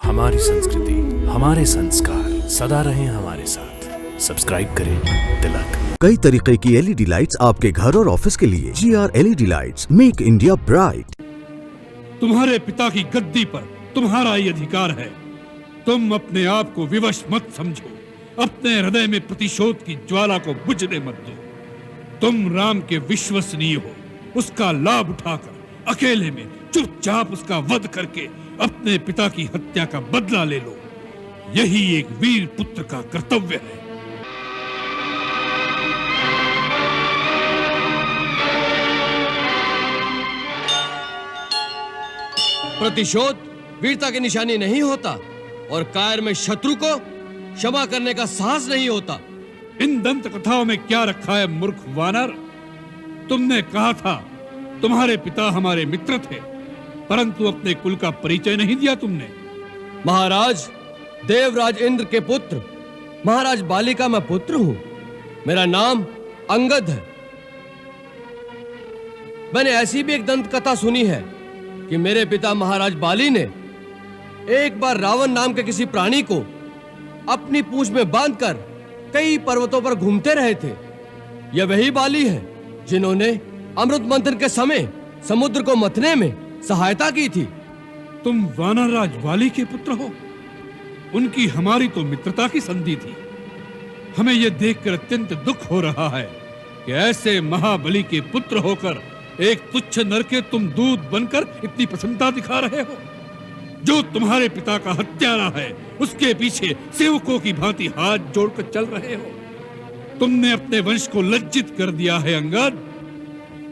हमारी संस्कृति, हमारे संस्कार सदा रहें हमारे साथ। सब्सक्राइब करें तिलक। कई तरीके की एलईडी लाइट्स आपके घर और ऑफिस के लिए। GR LED lights, make India bright. तुम्हारे पिता की गद्दी पर तुम्हारा ही अधिकार है। तुम अपने आप को विवश मत समझो, अपने हृदय में प्रतिशोध की ज्वाला को बुझने मत दो। तुम राम के विश्वसनीय हो, उसका लाभ उठाकर अकेले में चुपचाप उसका वध करके अपने पिता की हत्या का बदला ले लो। यही एक वीर पुत्र का कर्तव्य है। प्रतिशोध वीरता की निशानी नहीं होता और कायर में शत्रु को क्षमा करने का साहस नहीं होता। इन दंत कथाओं में क्या रखा है मूर्ख वानर? तुमने कहा था तुम्हारे पिता हमारे मित्र थे, परंतु अपने कुल का परिचय नहीं दिया तुमने। महाराज, देवराज इंद्र के पुत्र महाराज बाली का मैं पुत्र हूं। मेरा नाम अंगद है। मैंने ऐसी भी एक दंत कथा सुनी है कि मेरे पिता महाराज बाली ने एक बार रावण नाम के किसी प्राणी को अपनी पूंछ में बांधकर कई पर्वतों पर घूमते रहे थे। यह वही बाली है जिन्होंने अमृत मंथन के समय समुद्र को मथने में सहायता की थी। तुम वानर राज वाली के पुत्र हो। उनकी हमारी तो मित्रता की संधि थी। हमें यह देखकर अत्यंत दुख हो रहा है कि ऐसे महाबली के पुत्र होकर एक तुच्छ नर के तुम दूत बनकर इतनी प्रसन्नता दिखा रहे हो। जो तुम्हारे पिता का हत्यारा है, उसके पीछे सेवकों की भांति हाथ जोड़कर चल रहे हो। तुमने अपने वंश को लज्जित कर दिया है अंगद।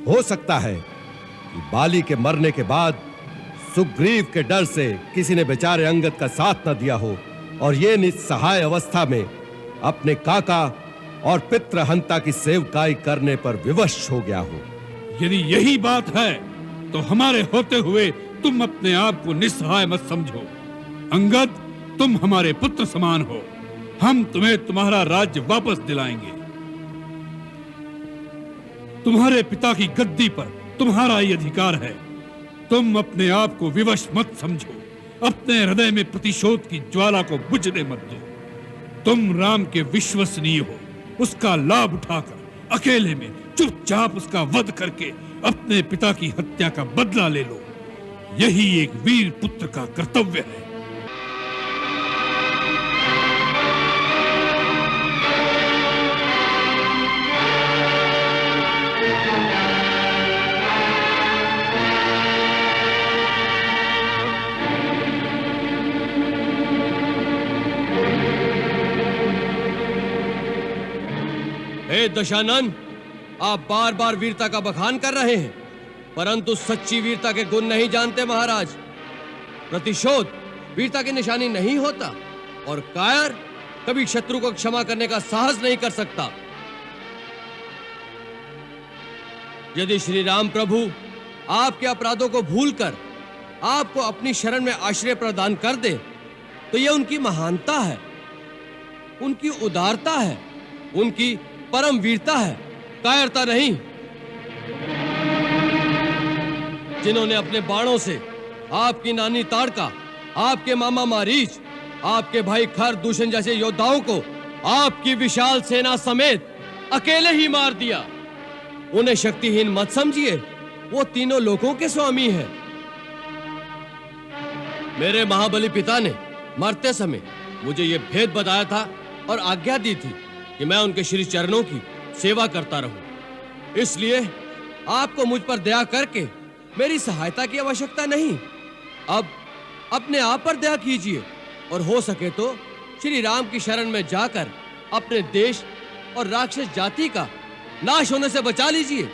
हो सकता है कि बाली के मरने के बाद सुग्रीव के डर से किसी ने बेचारे अंगद का साथ न दिया हो और ये निस्सहाय अवस्था में अपने काका और पितृहंता की सेवकाई करने पर विवश हो गया हो। यदि यही बात है तो हमारे होते हुए तुम अपने आप को निस्सहाय मत समझो। अंगद, तुम हमारे पुत्र समान हो। हम तुम्हें तुम्हारा राज्य वापस दिलाएंगे। तुम्हारे पिता की गद्दी पर तुम्हारा ही अधिकार है। तुम अपने आप को विवश मत समझो, अपने हृदय में प्रतिशोध की ज्वाला को बुझने मत दो। तुम राम के विश्वसनीय हो, उसका लाभ उठाकर अकेले में चुपचाप उसका वध करके अपने पिता की हत्या का बदला ले लो। यही एक वीर पुत्र का कर्तव्य है। हे दशानन, आप बार बार वीरता का बखान कर रहे हैं, परंतु सच्ची वीरता के गुण नहीं जानते महाराज। प्रतिशोध वीरता की निशानी नहीं होता और कायर कभी शत्रु को क्षमा करने का साहस नहीं कर सकता। यदि श्री राम प्रभु आपके अपराधों को भूलकर आपको अपनी शरण में आश्रय प्रदान कर दे तो यह उनकी महानता है, उनकी उदारता है, उनकी परम वीरता है, कायरता नहीं। जिन्होंने अपने बाणों से आपकी नानी ताड़का, आपके मामा मारीच, आपके भाई खर दूषण जैसे योद्धाओं को आपकी विशाल सेना समेत अकेले ही मार दिया। उन्हें शक्तिहीन मत समझिए, वो तीनों लोकों के स्वामी हैं। मेरे महाबली पिता ने मरते समय मुझे यह भेद बताया था और आज्ञा दी थी कि मैं उनके श्री चरणों की सेवा करता रहूं। इसलिए आपको मुझ पर दया करके मेरी सहायता की आवश्यकता नहीं। अब अपने आप पर दया कीजिए और हो सके तो श्री राम की शरण में जाकर अपने देश और राक्षस जाति का नाश होने से बचा लीजिए।